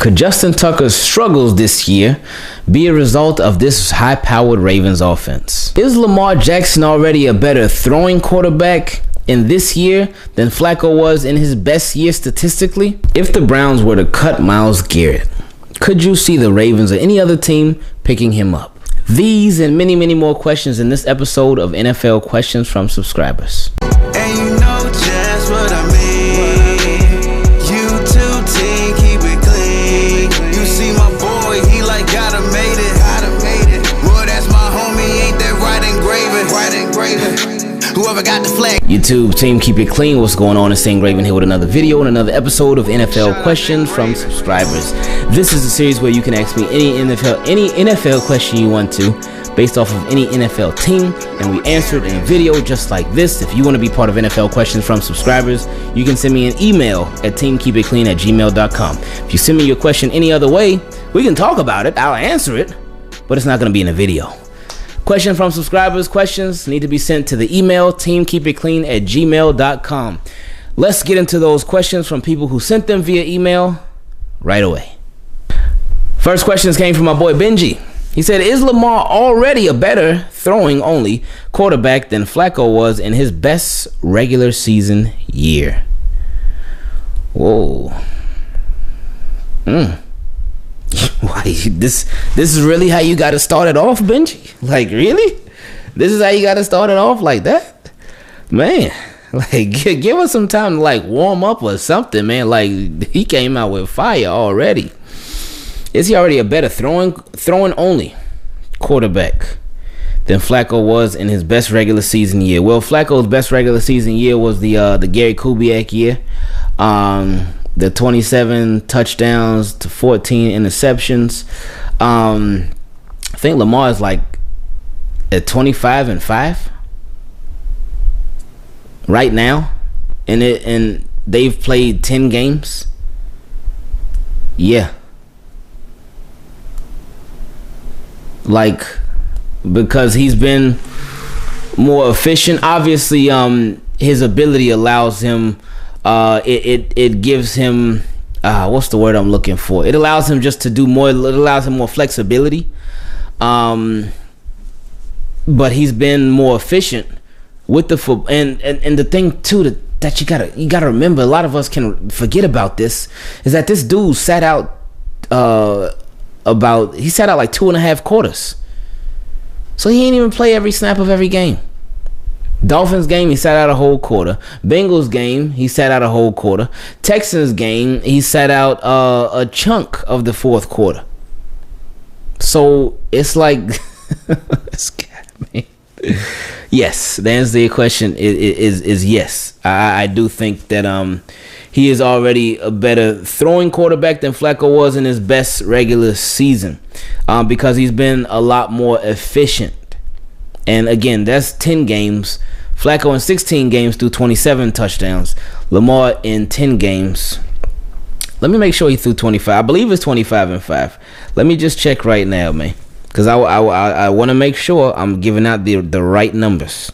Could Justin Tucker's struggles this year be a result of this high-powered Ravens offense? Is Lamar Jackson already a better throwing quarterback in this year than Flacco was in his best year statistically? If the Browns were to cut Myles Garrett, could you see the Ravens or any other team picking him up? These and many, many more questions in this episode of NFL Questions from Subscribers. And you know just what I mean. You too, team, keep it clean. You see my boy, he like gotta made it. Boy, that's my homie, ain't that right engraving? Whoever got the flag. YouTube team, keep it clean. What's going on? It's Saint Raven here with another video and another episode of NFL Questions from Subscribers. This is a series where you can ask me any NFL question you want to, based off of any NFL team, and we answer it in a video just like this. If you want to be part of NFL Questions from Subscribers, you can send me an email at teamkeepitclean@gmail.com. If you send me your question any other way, we can talk about it. I'll answer it, but it's not going to be in a video. Question from Subscribers questions need to be sent to the email teamkeepitclean@gmail.com. Let's get into those questions from people who sent them via email right away. First questions came from my boy Benji. He said, is Lamar already a better throwing only quarterback than Flacco was in his best regular season year? Whoa. Why this is really how you got to start it off, Benji? Like, really? This is how you got to start it off like that? Man, like, give us some time to like warm up or something, man. Like, he came out with fire already. Is he already a better throwing only quarterback than Flacco was in his best regular season year? Well, Flacco's best regular season year was the Gary Kubiak year. The 27 touchdowns to 14 interceptions. I think Lamar is like at 25-5 right now, and they've played 10 games. Yeah, like, because he's been more efficient. Obviously, his ability allows him. It gives him what's the word I'm looking for? It allows him just to do more. It allows him more flexibility. But he's been more efficient with the football. And the thing too that you gotta remember, a lot of us can forget about this, is that this dude sat out like 2.5 quarters. So he ain't even play every snap of every game. Dolphins game, he sat out a whole quarter. Bengals game, he sat out a whole quarter. Texans game, he sat out a chunk of the fourth quarter. So it's like, yes, the answer to your question is yes. I do think that he is already a better throwing quarterback than Flacco was in his best regular season, because he's been a lot more efficient. And again, that's 10 games. Flacco in 16 games threw 27 touchdowns. Lamar in 10 games. Let me make sure he threw 25. I believe it's 25-5. Let me just check right now, man, because I want to make sure I'm giving out the right numbers,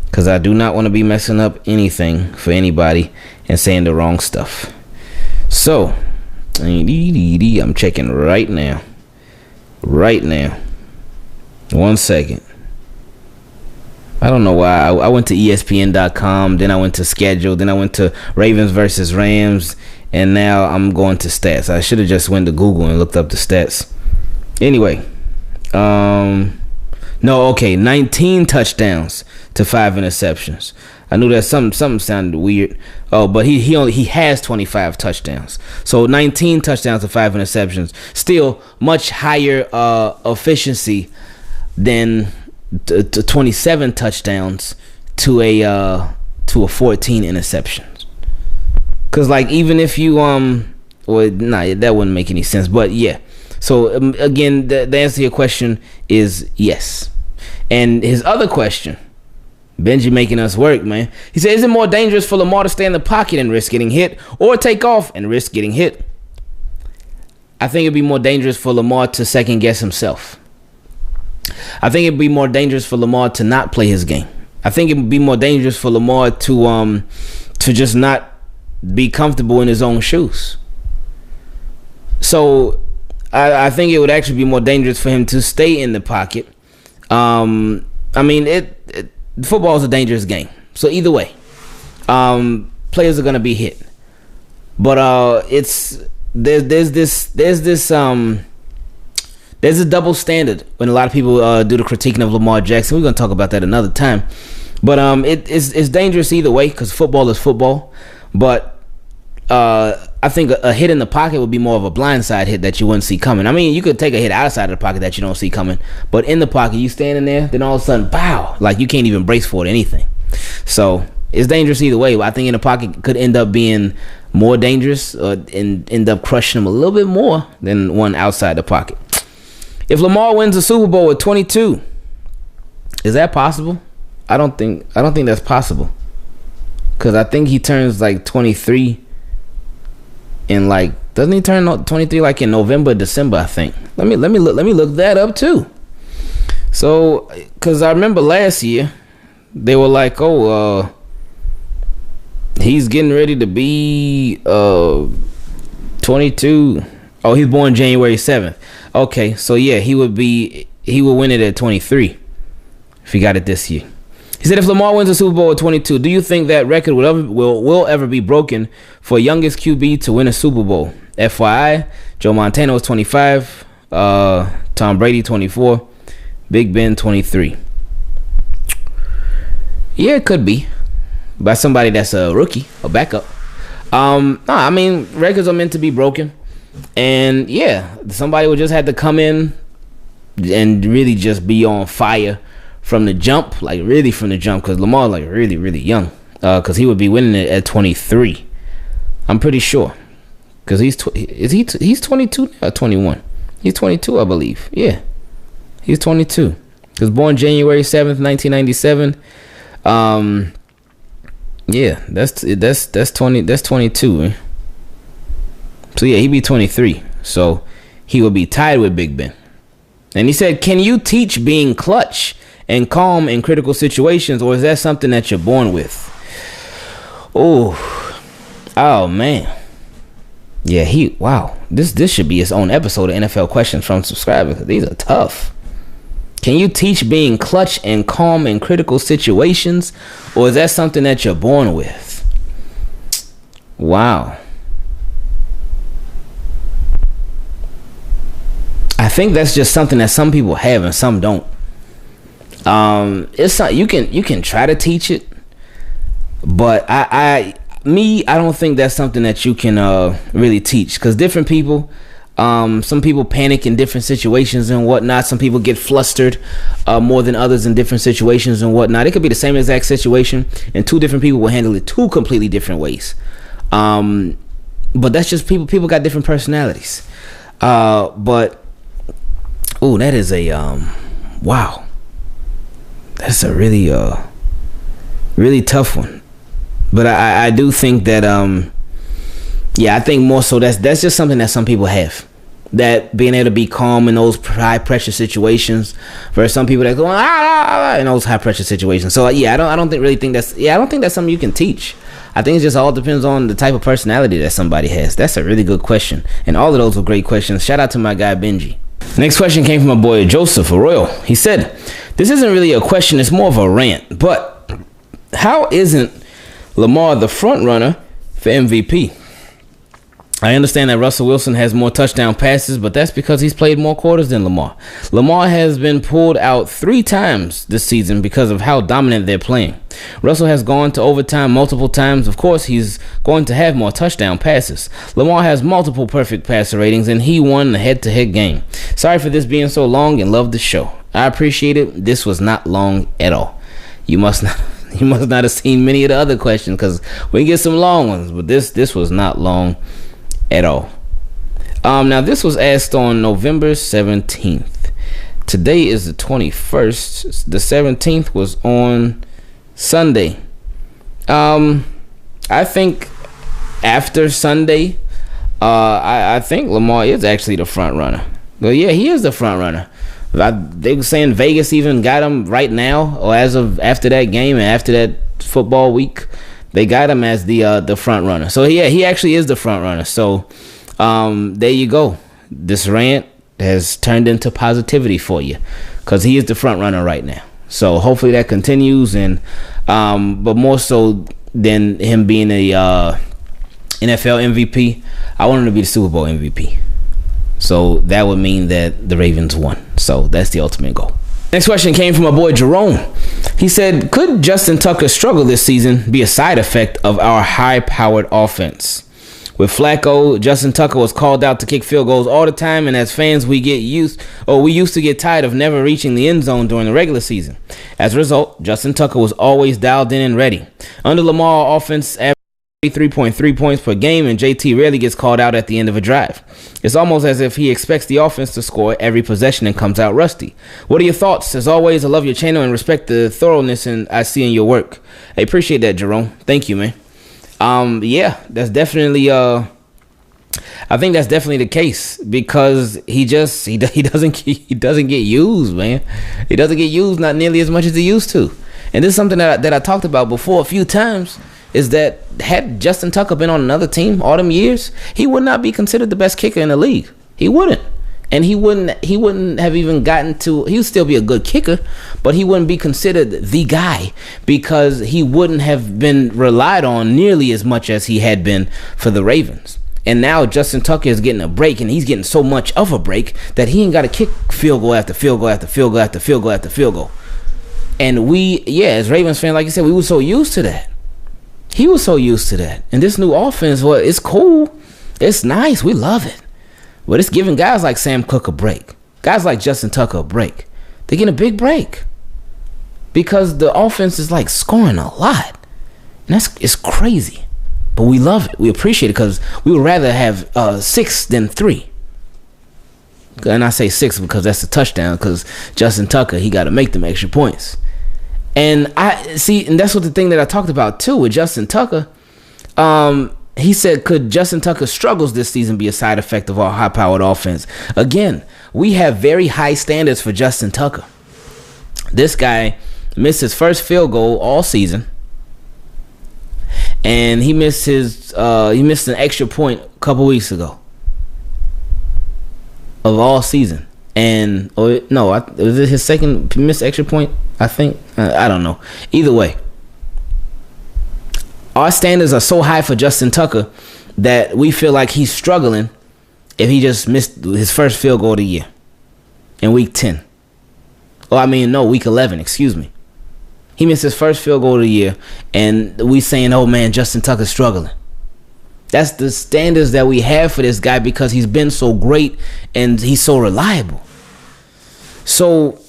because I do not want to be messing up anything for anybody and saying the wrong stuff. So I'm checking right now. 1 second. I don't know why. I went to ESPN.com, then I went to schedule, then I went to Ravens versus Rams, and now I'm going to stats. I should have just went to Google and looked up the stats. Anyway, 19 touchdowns to 5 interceptions. I knew that something sounded weird. Oh, but he has 25 touchdowns. So 19 touchdowns to 5 interceptions. Still much higher efficiency than to 27 touchdowns to a 14 interceptions. Cause like, even if you that wouldn't make any sense. But yeah. So again, the answer to your question is yes. And his other question, Benji making us work, man. He said, is it more dangerous for Lamar to stay in the pocket and risk getting hit, or take off and risk getting hit? I think it'd be more dangerous for Lamar to second guess himself. I think it'd be more dangerous for Lamar to not play his game. I think it would be more dangerous for Lamar to just not be comfortable in his own shoes. So I think it would actually be more dangerous for him to stay in the pocket. I mean, football is a dangerous game. So either way, players are gonna be hit. But there's a double standard when a lot of people do the critiquing of Lamar Jackson. We're gonna talk about that another time. But it's dangerous either way because football is football. But I think a hit in the pocket would be more of a blindside hit that you wouldn't see coming. I mean, you could take a hit outside of the pocket that you don't see coming, but in the pocket, you standing there, then all of a sudden, pow, like you can't even brace for it or anything. So it's dangerous either way. But I think in the pocket could end up being more dangerous and end up crushing him a little bit more than one outside the pocket. If Lamar wins the Super Bowl at 22, is that possible? I don't think that's possible, because I think he turns like 23 in like, doesn't he turn 23 like in November, December? I think. Let me look that up too. So, because I remember last year they were like, oh, he's getting ready to be 22. Oh, he's born January 7th. Okay, so yeah, he would win it at 23 if he got it this year. He said, if Lamar wins the Super Bowl at 22, do you think that record will ever be broken for youngest QB to win a Super Bowl? FYI, Joe Montana was 25, Tom Brady 24, Big Ben 23. Yeah, it could be by somebody that's a rookie, a backup. No, I mean, records are meant to be broken, and yeah, somebody would just have to come in and really just be on fire from the jump, like really from the jump, because Lamar like really, really young, because he would be winning it at 23. I'm pretty sure, because he's 22 or 21. He's 22, I believe. Yeah, he's 22. He was born January 7th, 1997. Yeah, that's 22. Eh? So yeah, he'd be 23. So he would be tied with Big Ben. And he said, "Can you teach being clutch and calm in critical situations, or is that something that you're born with?" Oh man, yeah. Wow. This should be its own episode of NFL questions from subscribers. These are tough. Can you teach being clutch and calm in critical situations, or is that something that you're born with? Wow. I think that's just something that some people have and some don't. It's not, you can try to teach it, but I don't think that's something that you can really teach, because different people, some people panic in different situations and whatnot. Some people get flustered more than others in different situations and whatnot. It could be the same exact situation, and two different people will handle it two completely different ways. But that's just people. People got different personalities. But that is a wow. That's a really really tough one. But I do think that I think more so that's just something that some people have, that being able to be calm in those high pressure situations, versus some people that go in those high pressure situations. So I don't think that's something you can teach. I think it just all depends on the type of personality that somebody has. That's a really good question, and all of those were great questions. Shout out to my guy Benji. Next question came from my boy Joseph Arroyo. He said, "This isn't really a question, it's more of a rant, but how isn't Lamar the front runner for MVP? I understand that Russell Wilson has more touchdown passes, but that's because he's played more quarters than Lamar. Lamar has been pulled out 3 times this season because of how dominant they're playing. Russell has gone to overtime multiple times. Of course, he's going to have more touchdown passes. Lamar has multiple perfect passer ratings, and he won the head-to-head game. Sorry for this being so long, and love the show. I appreciate it. This was not long at all. You must not have seen many of the other questions, because we get some long ones, but this was not long at all. Now this was asked on November 17th. Today is the 21st. The 17th was on Sunday. I think after Sunday, I think Lamar is actually the front runner. But yeah, he is the front runner. They were saying Vegas even got him right now, or as of after that game and after that football week, they got him as the front runner. So yeah, he actually is the front runner. So There you go. This rant has turned into positivity for you, because he is the front runner right now. So hopefully that continues, and but more so than him being a NFL MVP, I want him to be the Super Bowl MVP. So that would mean that the Ravens won. So that's the ultimate goal. Next question came from my boy Jerome. He said, could Justin Tucker's struggle this season be a side effect of our high-powered offense? With Flacco, Justin Tucker was called out to kick field goals all the time, and as fans, we used to get tired of never reaching the end zone during the regular season. As a result, Justin Tucker was always dialed in and ready. Under Lamar, offense averaged 3.3 points per game, and JT rarely gets called out at the end of a drive. It's almost as if he expects the offense to score every possession and comes out rusty. What are your thoughts? As always, I love your channel and respect the thoroughness I see in your work. I appreciate that, Jerome. Thank you, man. Yeah, that's definitely I think that's definitely the case, because he doesn't get used, man. He doesn't get used not nearly as much as he used to. And this is something that I talked about before a few times, is that had Justin Tucker been on another team all them years, he would not be considered the best kicker in the league. He wouldn't. And he wouldn't have even gotten to, he would still be a good kicker, but he wouldn't be considered the guy, because he wouldn't have been relied on nearly as much as he had been for the Ravens. And now Justin Tucker is getting a break, and he's getting so much of a break that he ain't got to kick field goal after field goal after field goal after field goal after field goal. And as Ravens fans, like you said, we were so used to that. He was so used to that. And this new offense, well, it's cool. It's nice. We love it. But it's giving guys like Sam Cook a break. Guys like Justin Tucker a break. They're getting a big break, because the offense is like scoring a lot. And it's crazy. But we love it. We appreciate it, because we would rather have 6 than 3. And I say 6 because that's the touchdown, because Justin Tucker, he got to make them extra points. And and that's what the thing that I talked about too with Justin Tucker. He said, could Justin Tucker's struggles this season be a side effect of our high-powered offense? Again, we have very high standards for Justin Tucker. This guy missed his first field goal all season, and he missed an extra point a couple weeks ago of all season. And was it his second missed extra point? I think I don't know. Either way, our standards are so high for Justin Tucker that we feel like he's struggling if he just missed his first field goal of the year in week 10. Week 11, excuse me. He missed his first field goal of the year, and we saying, oh man, Justin Tucker's struggling. That's the standards that we have for this guy, because he's been so great and he's so reliable. So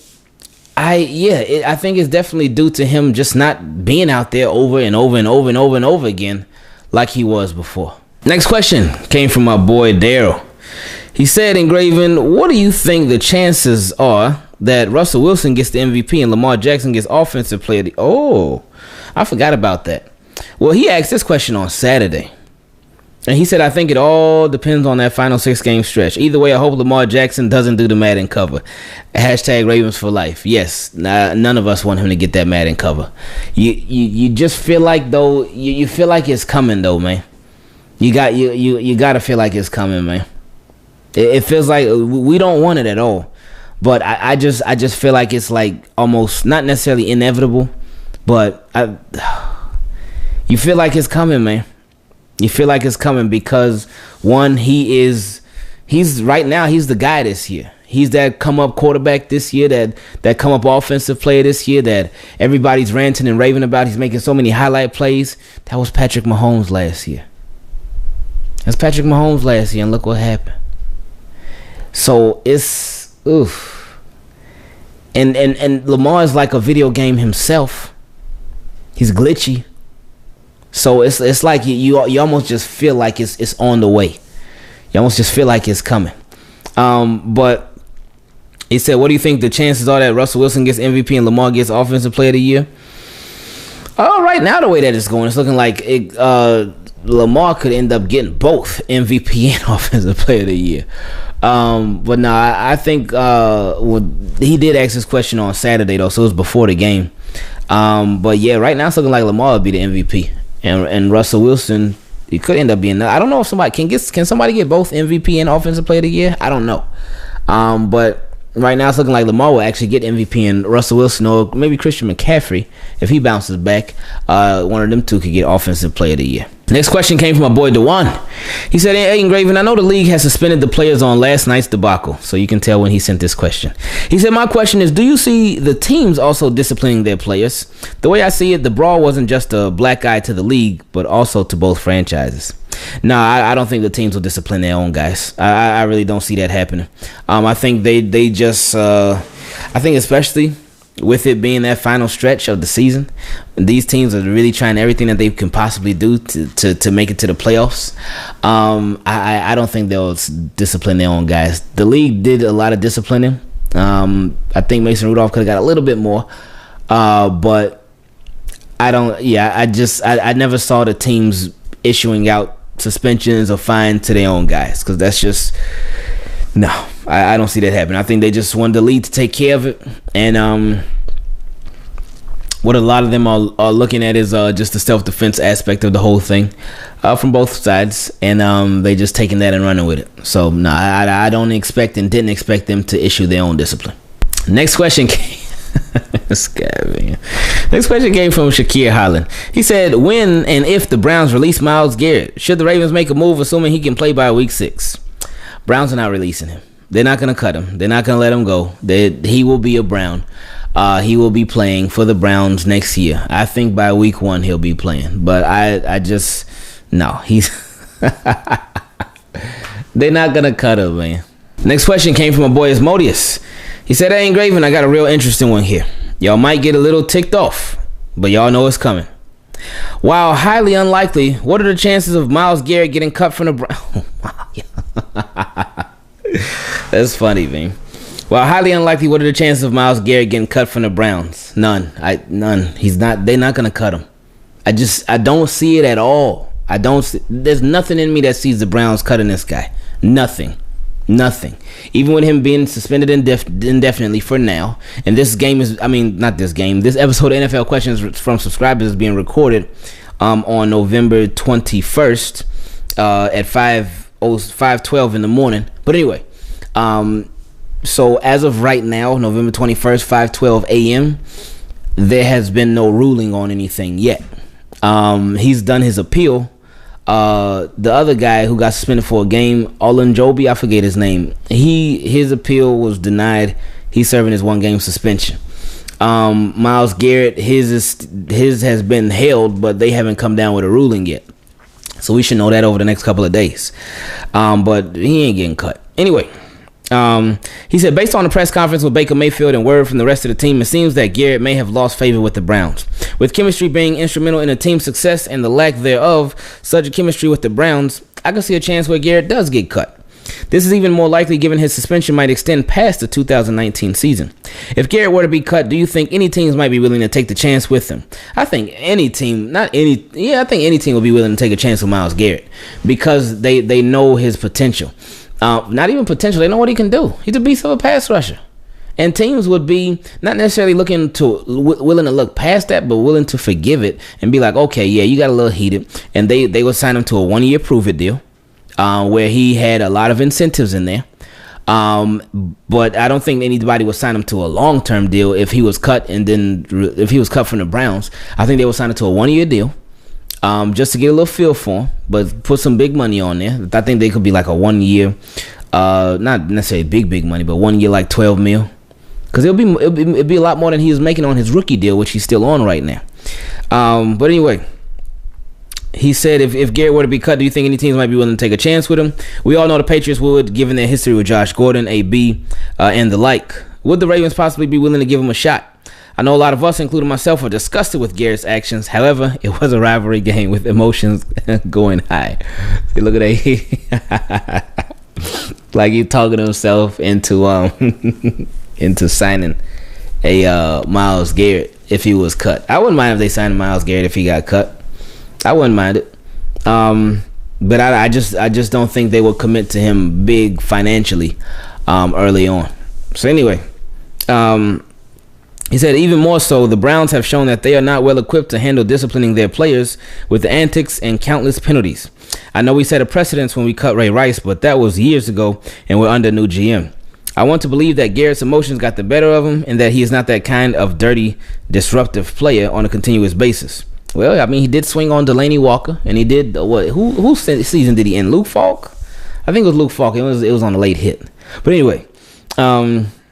I think it's definitely due to him just not being out there over and over and over and over and over again like he was before. Next question came from my boy Daryl. He said, Engraven, what do you think the chances are that Russell Wilson gets the MVP and Lamar Jackson gets offensive player of the... Oh, I forgot about that. Well, he asked this question on Saturday. And he said, I think it all depends on that final 6-game stretch. Either way, I hope Lamar Jackson doesn't do the Madden cover. Hashtag Ravens for life. Yes, none of us want him to get that Madden cover. You just feel like, though, you feel like it's coming, though, man. You got to feel like it's coming, man. It feels like we don't want it at all. But I just feel like it's like almost not necessarily inevitable, but you feel like it's coming, man. You feel like it's coming because, one, he's right now, he's the guy this year. He's that come-up quarterback this year, that come-up offensive player this year that everybody's ranting and raving about. He's making so many highlight plays. That was Patrick Mahomes last year. That's Patrick Mahomes last year, and look what happened. So it's, oof. And Lamar is like a video game himself. He's glitchy. So it's like you almost just feel like it's on the way. You almost just feel like it's coming. But he said, what do you think the chances are that Russell Wilson gets MVP and Lamar gets Offensive Player of the Year? Right now, the way that it's going, it's looking like Lamar could end up getting both MVP and Offensive Player of the Year. But no, I think he did ask this question on Saturday, though, so it was before the game. But yeah, right now it's looking like Lamar would be the MVP. And Russell Wilson He could end up being. I don't know if somebody can somebody get both MVP and Offensive Player of the Year. I don't know. But right now it's looking like Lamar will actually get MVP, and Russell Wilson or maybe Christian McCaffrey, if he bounces back, one of them two could get Offensive Player of the Year. Next question came from my boy Dewan. He said, "Hey, Ingraven, I know the league has suspended the players on last night's debacle, so you can tell when he sent this question." He said, "My question is, do you see the teams also disciplining their players? The way I see it, the brawl wasn't just a black eye to the league, but also to both franchises." No, I don't think the teams will discipline their own guys. I really don't see that happening. I think they just I think especially with it being that final stretch of the season, these teams are really trying everything that they can possibly do to make it to the playoffs. I don't think they'll discipline their own guys. The league did a lot of disciplining. I think Mason Rudolph could have got a little bit more, but I don't. Yeah, I never saw the teams issuing out suspensions or fines to their own guys, because that's just no. I don't see that happening. I think they just wanted the league to take care of it, and what a lot of them are looking at is just the self-defense aspect of the whole thing from both sides, and they just taking that and running with it. So no, I don't expect and didn't expect them to issue their own discipline. Next question came. This guy, man. Next question came from Shakir Holland. He said, "When and if the Browns release Myles Garrett, should the Ravens make a move assuming he can play by week 6? Browns are not releasing him. They're not going to cut him. They're not going to let him go. He will be a Brown. He will be playing for the Browns next year. I think by week 1 he'll be playing. But I just, no, he's they're not going to cut him, man." Next question came from my boy Asmodeus. He said, "Hey, Ingraven, I got a real interesting one here. Y'all might get a little ticked off, but y'all know it's coming. While highly unlikely, what are the chances of Myles Garrett getting cut from the Browns?" That's funny, man. While highly unlikely, what are the chances of Myles Garrett getting cut from the Browns? None. None. He's not. They're not gonna cut him. I don't see it at all. There's nothing in me that sees the Browns cutting this guy. Nothing. Even with him being suspended indefinitely for now, and this game is, this episode of NFL Questions from subscribers is being recorded on November 21st at 5:12 in the morning. But anyway, so as of right now, November 21st, 5:12 a.m., there has been no ruling on anything yet. He's done his appeal. The other guy who got suspended for a game, Olanjobi, I forget his name. His appeal was denied. He's serving his 1-game suspension. Myles Garrett, his has been held, but they haven't come down with a ruling yet. So we should know that over the next couple of days. But he ain't getting cut. Anyway, he said, based on the press conference with Baker Mayfield and word from the rest of the team, it seems that Garrett may have lost favor with the Browns. With chemistry being instrumental in the team's success and the lack thereof, such a chemistry with the Browns, I can see a chance where Garrett does get cut. This is even more likely given his suspension might extend past the 2019 season. If Garrett were to be cut, do you think any teams might be willing to take the chance with him? I think any team, I think any team will be willing to take a chance with Myles Garrett because they know his potential. Not even potential, they know what he can do. He's a beast of a pass rusher. And teams would be not necessarily willing to look past that, but willing to forgive it and be like, okay, yeah, you got a little heated. And they would sign him to a 1-year prove-it deal where he had a lot of incentives in there. But I don't think anybody would sign him to a long-term deal if he was cut from the Browns. I think they would sign him to a 1-year deal just to get a little feel for him, but put some big money on there. I think they could be like a 1-year, not necessarily big money, but 1 year like $12 million. Because it'll be a lot more than he was making on his rookie deal, which he's still on right now. But anyway, he said if Garrett were to be cut, do you think any teams might be willing to take a chance with him? We all know the Patriots would, given their history with Josh Gordon, AB, and the like. Would the Ravens possibly be willing to give him a shot? I know a lot of us, including myself, are disgusted with Garrett's actions. However, it was a rivalry game with emotions going high. See, look at that. Like he talking himself into into signing a Myles Garrett if he was cut. I wouldn't mind if they signed Myles Garrett if he got cut. I wouldn't mind it. But I just don't think they will commit to him big financially early on. So anyway, He said, even more so, the Browns have shown that they are not well equipped to handle disciplining their players with the antics and countless penalties. I know we set a precedence when we cut Ray Rice, but that was years ago and we're under new GM. I want to believe that Garrett's emotions got the better of him and that he is not that kind of dirty, disruptive player on a continuous basis. Well, I mean, he did swing on Delanie Walker, and he did what? Who season did he end? Luke Falk? I think it was Luke Falk. It was on a late hit. But anyway,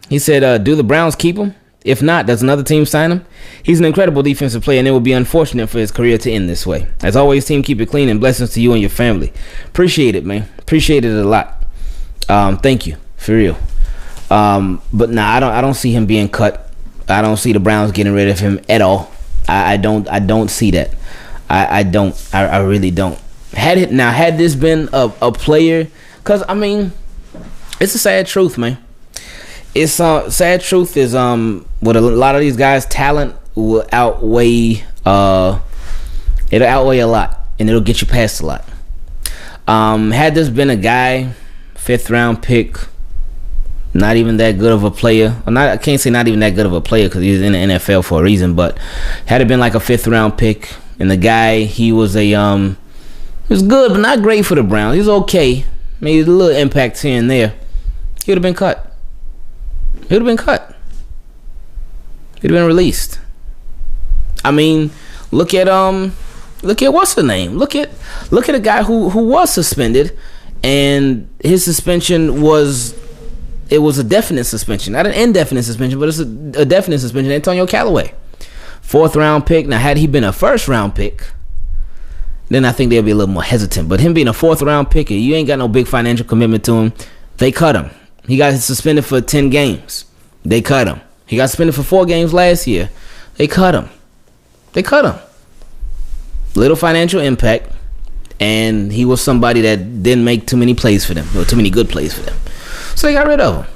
he said, do the Browns keep him? If not, does another team sign him? He's an incredible defensive player, and it would be unfortunate for his career to end this way. As always, team, keep it clean, and blessings to you and your family. Appreciate it, man. Appreciate it a lot. Thank you, for real. But nah, I don't see him being cut. I don't see the Browns getting rid of him at all. I don't see that. I really don't. Had this been a player, because I mean, it's a sad truth, man. It's sad truth is with a lot of these guys, talent will outweigh it'll outweigh a lot, and it'll get you past a lot. Had this been a guy, 5th round pick, not even that good of a player. I can't say not even that good of a player because he's in the NFL for a reason. But had it been like a 5th round pick, and the guy, he was he was good but not great for the Browns. He was okay, made a little impact here and there. He would have been cut. He would have been cut. He'd have been released. I mean, look at what's the name? Look at a guy who was suspended, and his suspension was a definite suspension, not an indefinite suspension, but it's a definite suspension. Antonio Callaway, 4th round pick. Now, had he been a 1st round pick, then I think they'd be a little more hesitant. But him being a 4th round pick, you ain't got no big financial commitment to him. They cut him. He got suspended for 10 games. They cut him. He got suspended for 4 games last year. They cut him. Little financial impact, and he was somebody that didn't make too many plays for them, or too many good plays for them. So they got rid of him.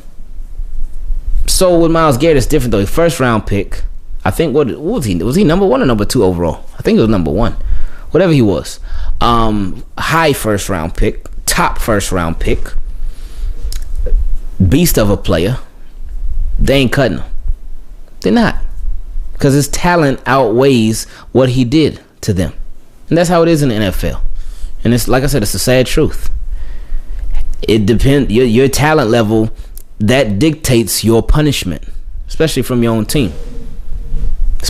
So with Myles Garrett, it's different though. 1st round pick. I think what was he? Was he number 1 or number 2 overall? I think it was number 1. Whatever he was. High 1st round pick. Top 1st round pick. Beast of a player. They ain't cutting him. They're not, because his talent outweighs what he did to them, and that's how it is in the NFL. And it's like I said, it's a sad truth. It depends your talent level, that dictates your punishment, especially from your own team. If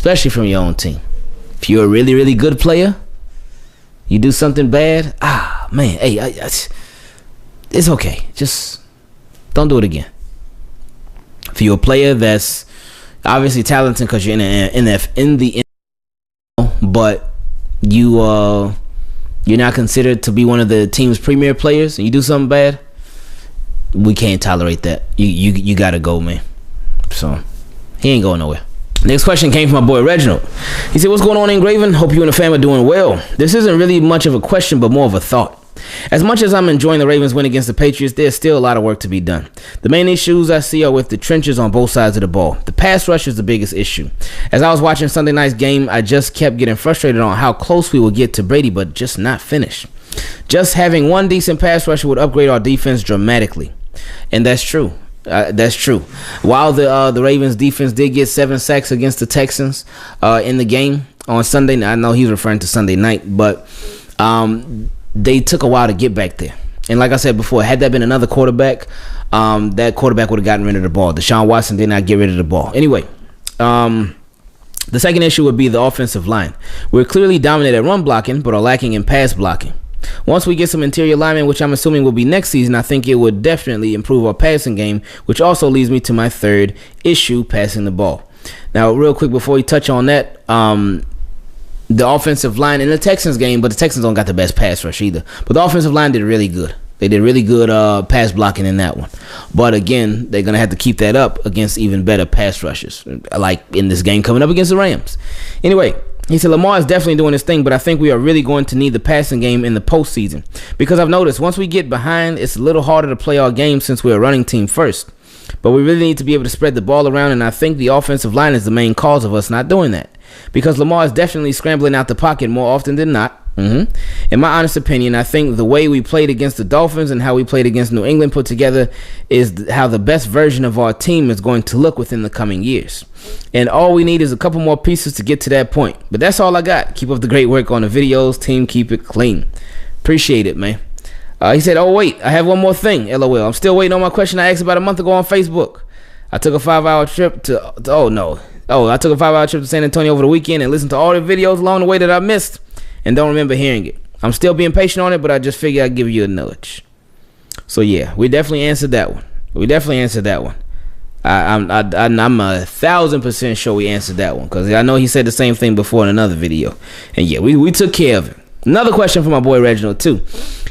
you're a really, really good player, you do something bad, man, hey, it's okay. Just don't do it again. If you're a player that's obviously talented because you're in the NFL, but you're not considered to be one of the team's premier players, and you do something bad, we can't tolerate that. You gotta go, man. So he ain't going nowhere. Next question came from my boy Reginald. He said, what's going on, Ingraven? Hope you and the fam are doing well. This isn't really much of a question, but more of a thought. As much as I'm enjoying the Ravens win against the Patriots, there's still a lot of work to be done. The main issues I see are with the trenches on both sides of the ball. The pass rush is the biggest issue. As I was watching Sunday night's game, I just kept getting frustrated on how close we would get to Brady, but just not finish. Just having one decent pass rusher would upgrade our defense dramatically. And that's true. That's true. While the Ravens defense did get 7 sacks against the Texans in the game on Sunday, I know he's referring to Sunday night, but they took a while to get back there. And like I said before, had that been another quarterback, that quarterback would have gotten rid of the ball. Deshaun Watson did not get rid of the ball. Anyway, the second issue would be the offensive line. We're clearly dominant at run blocking, but are lacking in pass blocking. Once we get some interior linemen, which I'm assuming will be next season, I think it would definitely improve our passing game, which also leads me to my third issue, passing the ball. Now, real quick before we touch on that, the offensive line in the Texans game, but the Texans don't got the best pass rush either. But the offensive line did really good. They did really good pass blocking in that one. But again, they're going to have to keep that up against even better pass rushers, like in this game coming up against the Rams. Anyway, he said Lamar is definitely doing his thing, but I think we are really going to need the passing game in the postseason. Because I've noticed once we get behind, it's a little harder to play our game since we're a running team first. But we really need to be able to spread the ball around, and I think the offensive line is the main cause of us not doing that. Because Lamar is definitely scrambling out the pocket more often than not, In my honest opinion, I think the way we played against the Dolphins and how we played against New England put together is how the best version of our team is going to look within the coming years. And all we need is a couple more pieces to get to that point. But that's all I got. Keep up the great work on the videos. Team, keep it clean. Appreciate it, man. He said, oh, wait, I have one more thing, LOL. I'm still waiting on my question I asked about a month ago on Facebook. I took a 5-hour trip to I took a 5-hour trip to San Antonio over the weekend and listened to all the videos along the way that I missed and don't remember hearing it. I'm still being patient on it, but I just figured I'd give you a nudge. So yeah, we definitely answered that one. I'm 1,000% sure we answered that one, because I know he said the same thing before in another video. And yeah, we took care of it. Another question from my boy Reginald too.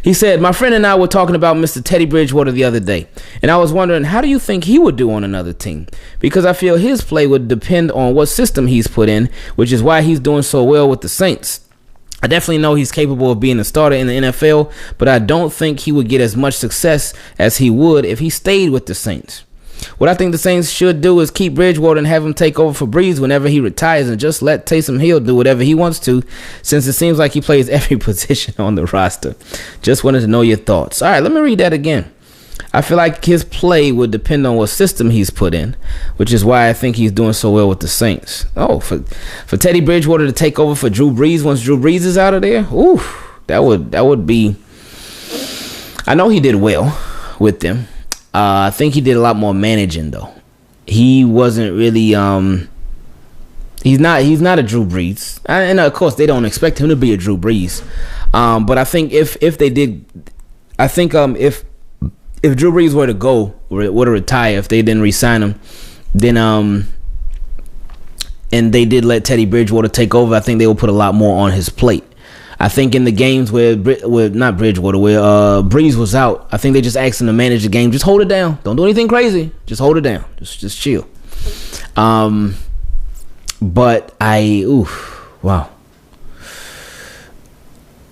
He said, my friend and I were talking about Mr. Teddy Bridgewater the other day, and I was wondering, how do you think he would do on another team? Because I feel his play would depend on what system he's put in, which is why he's doing so well with the Saints. I definitely know he's capable of being a starter in the NFL, but I don't think he would get as much success as he would if he stayed with the Saints. What I think the Saints should do is keep Bridgewater and have him take over for Breeze whenever he retires, and just let Taysom Hill do whatever he wants to, since it seems like he plays every position on the roster. Just wanted to know your thoughts. All right, let me read that again. I feel like his play would depend on what system he's put in, which is why I think he's doing so well with the Saints. Oh, for Teddy Bridgewater to take over for Drew Brees once Drew Brees is out of there, ooh, that would be. I know he did well with them. I think he did a lot more managing though. He wasn't really he's not a Drew Brees, and of course they don't expect him to be a Drew Brees. But I think if they did, I think if Drew Brees were to retire, if they didn't re-sign him, then and they did let Teddy Bridgewater take over, I think they will put a lot more on his plate. I think in the games where Breeze was out, I think they just asked him to manage the game. Just hold it down. Don't do anything crazy. Just hold it down. Just chill. But wow.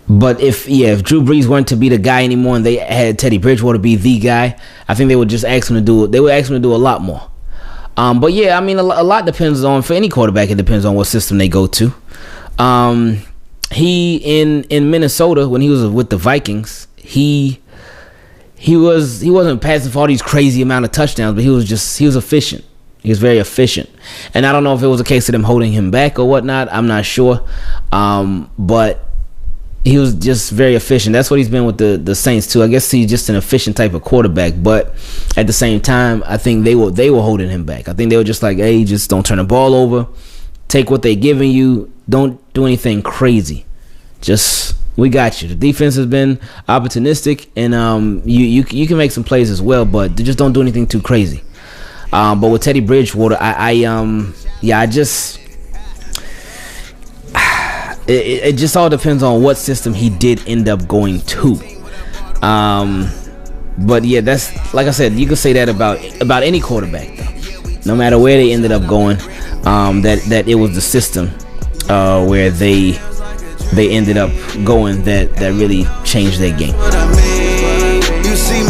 But if Drew Brees weren't to be the guy anymore and they had Teddy Bridgewater be the guy, I think they would just ask him to do it. They would ask him to do a lot more. But yeah, I mean, a lot depends on, for any quarterback, it depends on what system they go to. He in Minnesota, when he was with the Vikings, he wasn't passing for all these crazy amount of touchdowns, but he was efficient. He was very efficient. And I don't know if it was a case of them holding him back or whatnot. I'm not sure. But he was just very efficient. That's what he's been with the Saints too. I guess he's just an efficient type of quarterback, but at the same time, I think they were holding him back. I think they were just like, hey, just don't turn the ball over. Take what they're giving you. Don't do anything crazy. Just, we got you. The defense has been opportunistic, and you can make some plays as well, but just don't do anything too crazy. But with Teddy Bridgewater, it just all depends on what system he did end up going to. But yeah, that's, like I said, you can say that about any quarterback though. No matter where they ended up going, that it was the system where they ended up going that really changed their game. You see